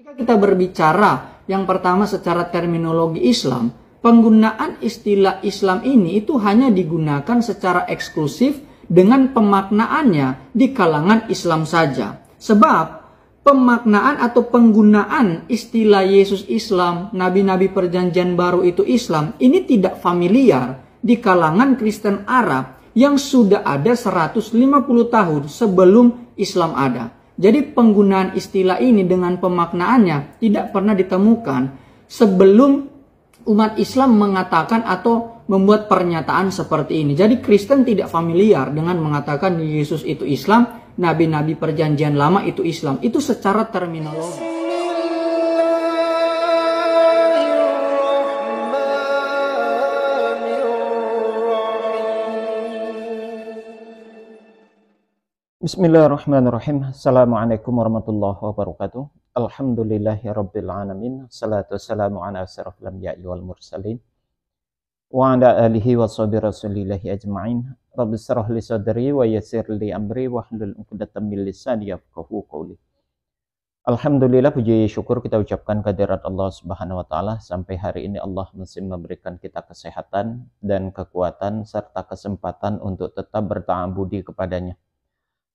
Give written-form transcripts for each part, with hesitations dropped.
Ketika kita berbicara yang pertama secara terminologi Islam, penggunaan istilah Islam ini itu hanya digunakan secara eksklusif dengan pemaknaannya di kalangan Islam saja. Sebab pemaknaan atau penggunaan istilah Yesus Islam, nabi-nabi perjanjian baru itu Islam, ini tidak familiar di kalangan Kristen Arab yang sudah ada 150 tahun sebelum Islam ada. Jadi penggunaan istilah ini dengan pemaknaannya tidak pernah ditemukan sebelum umat Islam mengatakan atau membuat pernyataan seperti ini. Jadi Kristen tidak familiar dengan mengatakan Yesus itu Islam, nabi-nabi perjanjian lama itu Islam. Itu secara terminologi. Bismillahirrahmanirrahim. Assalamualaikum warahmatullahi wabarakatuh. Alhamdulillahirrabbilalamin. Salatu wassalamu ala asyrafil anbiya'i wal mursalin wa ala alihi wa sahbihi rasulillahi ajma'in. Rabbi shrah li sadri wa yassir li amri wa hlul 'uqdatam min lisani yafqahu qawli. Alhamdulillah, puji syukur kita ucapkan kehadirat Allah Subhanahu wa taala. Sampai hari ini Allah masih memberikan kita kesehatan dan kekuatan serta kesempatan untuk tetap berta'abbudi kepadanya.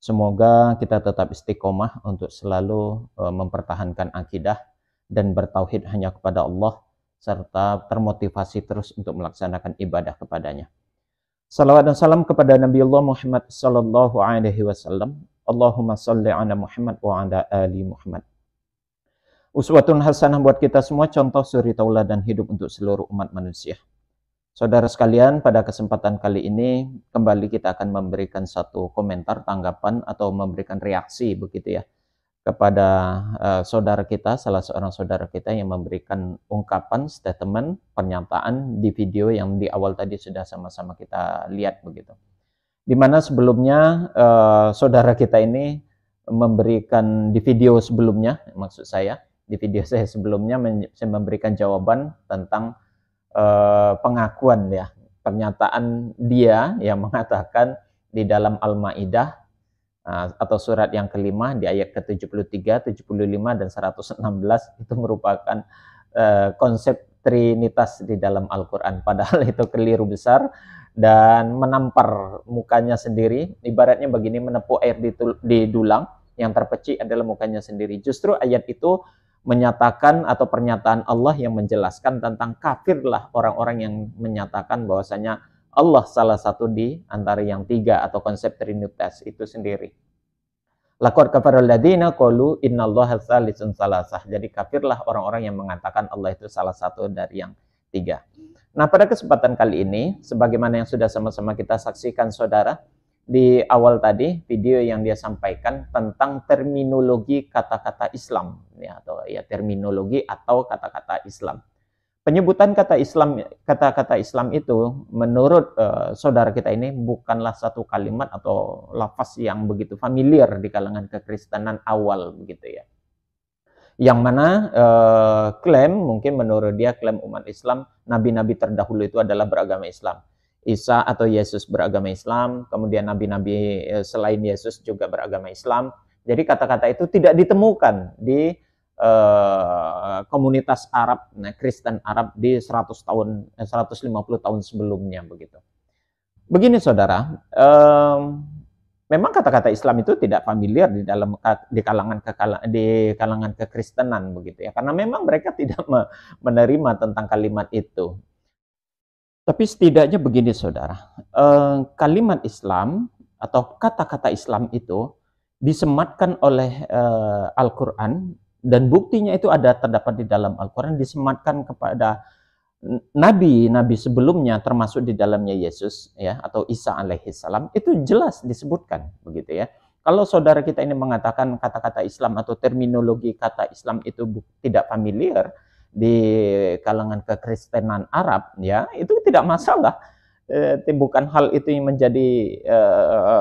Semoga kita tetap istiqomah untuk selalu mempertahankan akidah dan bertauhid hanya kepada Allah, serta termotivasi terus untuk melaksanakan ibadah kepadanya. Salawat dan salam kepada Nabi Allah Muhammad sallallahu alaihi wasallam. Allahumma salli ala Muhammad wa ala ali Muhammad. Uswatun hasanah buat kita semua, contoh suri tauladan hidup untuk seluruh umat manusia. Saudara sekalian, pada kesempatan kali ini kembali kita akan memberikan satu komentar, tanggapan, atau memberikan reaksi begitu ya kepada saudara kita, salah seorang saudara kita yang memberikan ungkapan, statement, pernyataan di video yang di awal tadi sudah sama-sama kita lihat begitu. Dimana sebelumnya saudara kita ini memberikan di video sebelumnya, maksud saya di video saya sebelumnya saya memberikan jawaban tentang pengakuan ya, pernyataan dia yang mengatakan di dalam Al-Maidah atau surat yang kelima di ayat ke-73, 75 dan 116 itu merupakan konsep Trinitas di dalam Al-Quran. Padahal itu keliru besar dan menampar mukanya sendiri, ibaratnya begini, menepuk air di dulang, yang terpecik adalah mukanya sendiri. Justru ayat itu menyatakan atau pernyataan Allah yang menjelaskan tentang kafirlah orang-orang yang menyatakan bahwasanya Allah salah satu di antara yang tiga atau konsep Trinitas itu sendiri. Laqad kafaral ladzina qalu innallaha tsalitsun salasah. Jadi kafirlah orang-orang yang mengatakan Allah itu salah satu dari yang tiga. Nah, pada kesempatan kali ini, sebagaimana yang sudah sama-sama kita saksikan saudara, di awal tadi video yang dia sampaikan tentang terminologi kata-kata Islam ya, atau ya terminologi atau kata-kata Islam. Penyebutan kata-kata Islam itu menurut saudara kita ini bukanlah satu kalimat atau lafaz yang begitu familiar di kalangan kekristenan awal begitu ya. Yang mana klaim, mungkin menurut dia klaim umat Islam, nabi-nabi terdahulu itu adalah beragama Islam. Isa atau Yesus beragama Islam, kemudian nabi-nabi selain Yesus juga beragama Islam. Jadi kata-kata itu tidak ditemukan di komunitas Arab, Kristen Arab di 150 tahun sebelumnya begitu. Begini saudara, memang kata-kata Islam itu tidak familiar di kalangan kekristenan begitu ya, karena memang mereka tidak menerima tentang kalimat itu. Tapi setidaknya begini saudara, kalimat Islam atau kata-kata Islam itu disematkan oleh Al-Quran, dan buktinya itu terdapat di dalam Al-Quran, disematkan kepada nabi-nabi sebelumnya, termasuk di dalamnya Yesus ya, atau Isa alaihissalam, itu jelas disebutkan begitu ya. Kalau saudara kita ini mengatakan kata-kata Islam atau terminologi kata Islam itu tidak familiar di kalangan kekristenan Arab ya, itu tidak masalah. Bukan hal itu yang menjadi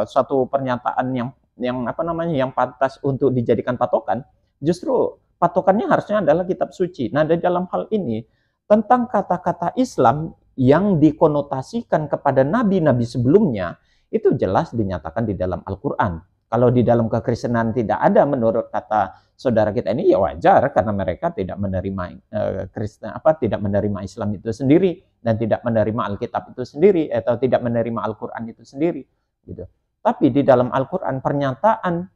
suatu pernyataan yang pantas untuk dijadikan patokan. Justru patokannya harusnya adalah kitab suci. Nah, di dalam hal ini tentang kata-kata Islam yang dikonotasikan kepada nabi-nabi sebelumnya itu jelas dinyatakan di dalam Al-Quran. Kalau di dalam kekristenan tidak ada, menurut kata saudara kita ini, ya wajar karena mereka tidak menerima tidak menerima Islam itu sendiri dan tidak menerima Alkitab itu sendiri atau tidak menerima Al-Qur'an itu sendiri gitu. Tapi di dalam Al-Qur'an pernyataan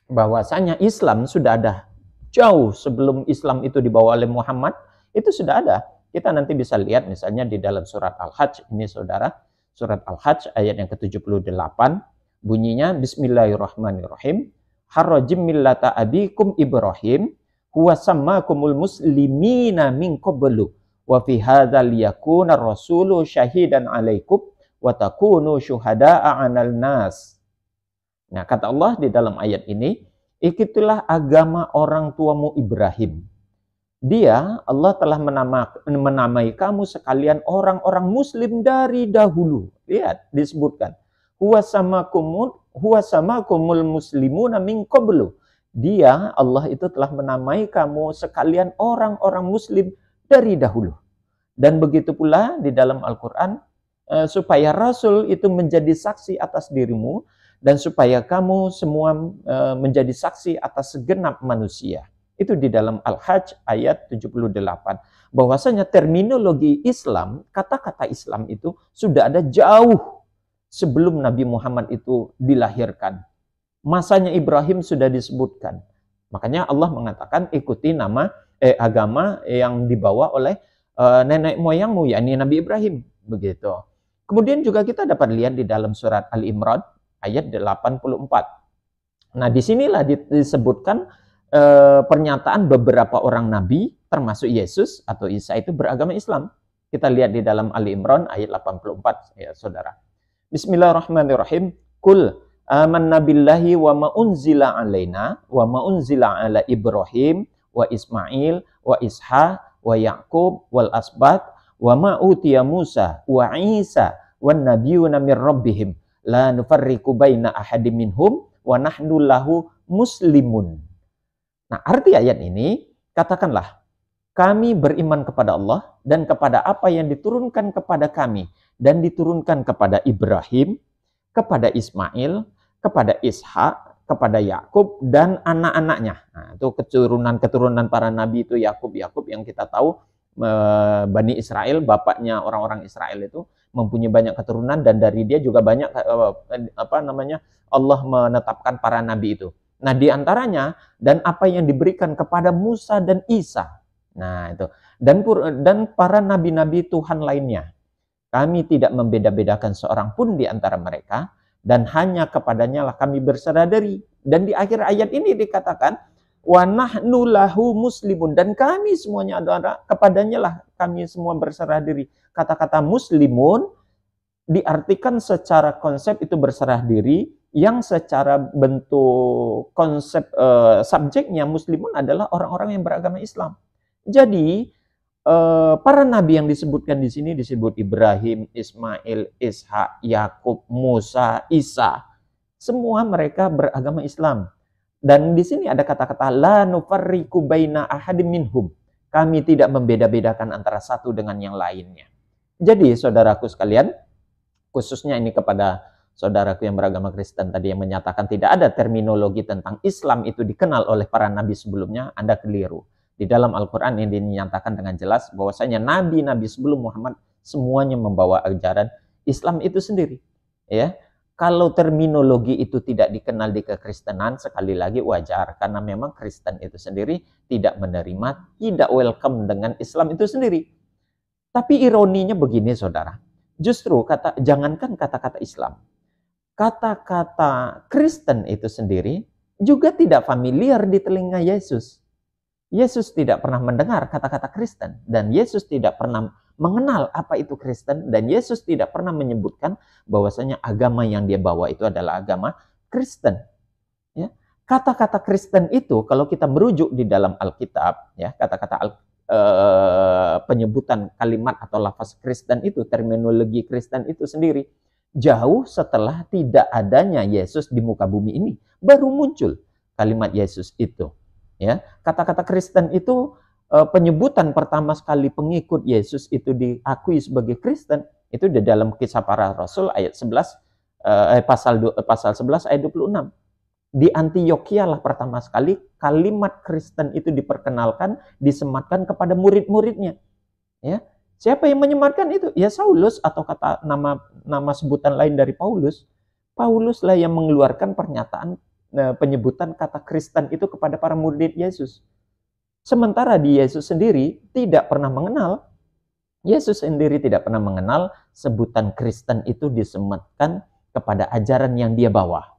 bahwasanya Islam sudah ada jauh sebelum Islam itu dibawa oleh Muhammad, itu sudah ada. Kita nanti bisa lihat misalnya di dalam surat Al-Hajj ini saudara, surat Al-Hajj ayat yang ke-78 bunyinya Bismillahirrahmanirrahim. Harrajim millata abikum Ibrahim huwa sammakumul muslimina min qablu wa fi hadzal yakuna rasulu syahidan 'alaikum wa takunu syuhada'a 'alal nas. Nah, kata Allah di dalam ayat ini, ikutilah agama orang tuamu Ibrahim. Dia, Allah telah menamai kamu sekalian orang-orang muslim dari dahulu. Lihat, disebutkan. Huwa samakumul muslimuna min qablu. Dia, Allah itu telah menamai kamu sekalian orang-orang muslim dari dahulu. Dan begitu pula di dalam Al-Quran, supaya Rasul itu menjadi saksi atas dirimu, dan supaya kamu semua menjadi saksi atas segenap manusia. Itu di dalam Al-Hajj ayat 78. Bahwasanya terminologi Islam, kata-kata Islam itu sudah ada jauh sebelum Nabi Muhammad itu dilahirkan. Masanya Ibrahim sudah disebutkan. Makanya Allah mengatakan ikuti agama yang dibawa oleh nenek moyangmu, yakni Nabi Ibrahim. Begitu. Kemudian juga kita dapat lihat di dalam surat Al-Imran ayat 84. Nah, disinilah disebutkan pernyataan beberapa orang nabi, termasuk Yesus atau Isa itu beragama Islam. Kita lihat di dalam Ali Imran ayat 84, ya saudara. Bismillahirrahmanirrahim. Kul amanna billahi wa ma unzila alaina wa ma unzila ala Ibrahim wa Ismail wa Isha wa Yaqub wal asbat wa ma utiya Musa wa Isa wan nabiyuna min rabbihim la nufarriqu baina ahadim minhum wa nahnu lahu muslimun. Nah, arti ayat ini, katakanlah, kami beriman kepada Allah dan kepada apa yang diturunkan kepada kami dan diturunkan kepada Ibrahim, kepada Ismail, kepada Ishak, kepada Yakub dan anak-anaknya. Nah, itu keturunan para nabi itu Yakub yang kita tahu Bani Israel, bapaknya orang-orang Israel itu mempunyai banyak keturunan dan dari dia juga banyak Allah menetapkan para nabi itu. Nah, di antaranya dan apa yang diberikan kepada Musa dan Isa. Nah, itu. Dan para nabi-nabi Tuhan lainnya. Kami tidak membeda-bedakan seorang pun di antara mereka dan hanya kepadanya lah kami berserah diri. Dan di akhir ayat ini dikatakan wa nahnu lahu muslimun, dan kami semuanya adalah kepadanya lah kami semua berserah diri. Kata-kata muslimun diartikan secara konsep itu berserah diri, yang secara bentuk konsep subjeknya muslimun adalah orang-orang yang beragama Islam. Jadi para nabi yang disebutkan di sini disebut Ibrahim, Ismail, Ishak, Yakub, Musa, Isa. Semua mereka beragama Islam. Dan di sini ada kata-kata la nufarriqu baina ahadim minhum. Kami tidak membeda-bedakan antara satu dengan yang lainnya. Jadi saudaraku sekalian, khususnya ini kepada saudaraku yang beragama Kristen tadi yang menyatakan tidak ada terminologi tentang Islam itu dikenal oleh para nabi sebelumnya, Anda keliru. Di dalam Al-Quran ini dinyatakan dengan jelas bahwasanya nabi-nabi sebelum Muhammad semuanya membawa ajaran Islam itu sendiri. Ya, kalau terminologi itu tidak dikenal di kekristenan, sekali lagi wajar karena memang Kristen itu sendiri tidak menerima, tidak welcome dengan Islam itu sendiri. Tapi ironinya begini, saudara. Justru jangankan kata-kata Islam, kata-kata Kristen itu sendiri juga tidak familiar di telinga Yesus. Yesus tidak pernah mendengar kata-kata Kristen, dan Yesus tidak pernah mengenal apa itu Kristen, dan Yesus tidak pernah menyebutkan bahwasanya agama yang dia bawa itu adalah agama Kristen. Ya, kata-kata Kristen itu kalau kita merujuk di dalam Alkitab, ya, kata-kata penyebutan kalimat atau lafaz Kristen itu, terminologi Kristen itu sendiri jauh setelah tidak adanya Yesus di muka bumi ini, baru muncul kalimat Yesus itu. Ya, kata-kata Kristen itu penyebutan pertama sekali pengikut Yesus itu diakui sebagai Kristen itu di dalam Kisah Para Rasul ayat 11 pasal 11 ayat 26. Di Antioquia lah pertama sekali kalimat Kristen itu diperkenalkan, disematkan kepada murid-muridnya. Ya, siapa yang menyematkan itu? Ya Saulus, atau kata nama sebutan lain dari Paulus. Pauluslah yang mengeluarkan pernyataan penyebutan kata Kristen itu kepada para murid Yesus. Sementara di Yesus sendiri tidak pernah mengenal. Yesus sendiri tidak pernah mengenal sebutan Kristen itu disematkan kepada ajaran yang dia bawa.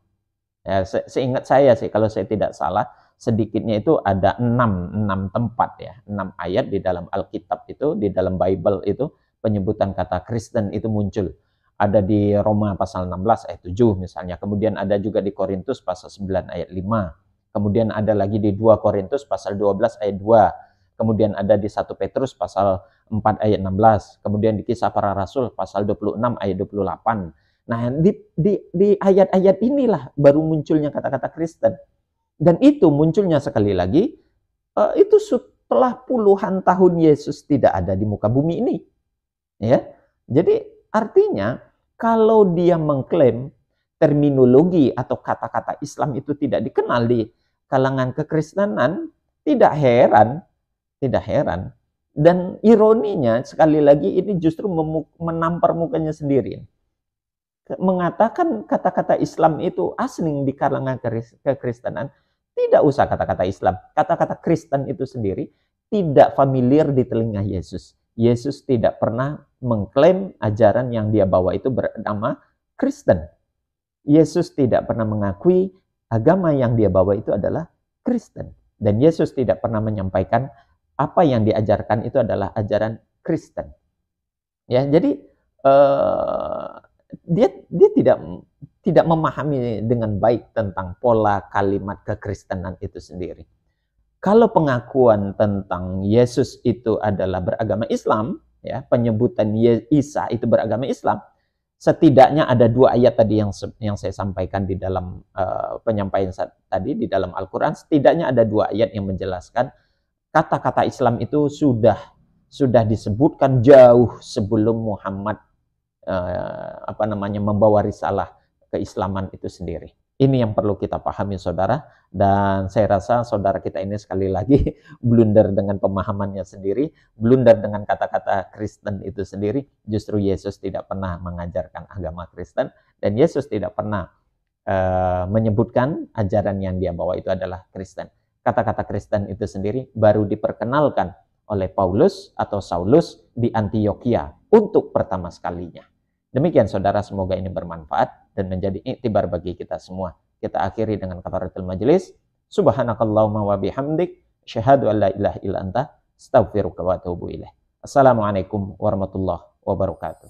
Ya, seingat saya sih, kalau saya tidak salah, sedikitnya itu ada 6 tempat ya, 6 ayat di dalam Alkitab itu, di dalam Bible itu, penyebutan kata Kristen itu muncul. Ada di Roma pasal 16 ayat 7 misalnya, kemudian ada juga di Korintus pasal 9 ayat 5, kemudian ada lagi di 2 Korintus pasal 12 ayat 2, kemudian ada di 1 Petrus pasal 4 ayat 16, kemudian di Kisah Para Rasul pasal 26 ayat 28. Nah, di ayat-ayat inilah baru munculnya kata-kata Kristen. Dan itu munculnya sekali lagi, itu setelah puluhan tahun Yesus tidak ada di muka bumi ini. Ya, jadi artinya kalau dia mengklaim terminologi atau kata-kata Islam itu tidak dikenal di kalangan kekristenan, tidak heran. Dan ironinya sekali lagi ini justru menampar mukanya sendiri. Mengatakan kata-kata Islam itu asing di kalangan kekristenan, tidak usah kata-kata Islam. Kata-kata Kristen itu sendiri tidak familiar di telinga Yesus. Yesus tidak pernah mengklaim ajaran yang dia bawa itu bernama Kristen. Yesus tidak pernah mengakui agama yang dia bawa itu adalah Kristen. Dan Yesus tidak pernah menyampaikan apa yang diajarkan itu adalah ajaran Kristen. Ya, jadi dia tidak memahami dengan baik tentang pola kalimat kekristenan itu sendiri. Kalau pengakuan tentang Yesus itu adalah beragama Islam, ya, penyebutan Isa itu beragama Islam, setidaknya ada 2 ayat tadi yang saya sampaikan di dalam penyampaian tadi di dalam Al-Quran. Setidaknya ada 2 ayat yang menjelaskan kata-kata Islam itu sudah disebutkan jauh sebelum Muhammad membawa risalah keislaman itu sendiri. Ini yang perlu kita pahami, saudara. Dan saya rasa saudara kita ini sekali lagi blunder dengan pemahamannya sendiri, blunder dengan kata-kata Kristen itu sendiri. Justru Yesus tidak pernah mengajarkan agama Kristen, dan Yesus tidak pernah menyebutkan ajaran yang dia bawa itu adalah Kristen. Kata-kata Kristen itu sendiri baru diperkenalkan oleh Paulus atau Saulus di Antioquia untuk pertama sekalinya. Demikian saudara, semoga ini bermanfaat dan menjadi iktibar bagi kita semua. Kita akhiri dengan kafaratul majelis. Subhanakallahumma wa bihamdik, syahadu an la ilaha illa anta, astaghfiruka wa atubu ilaih. Assalamualaikum warahmatullahi wabarakatuh.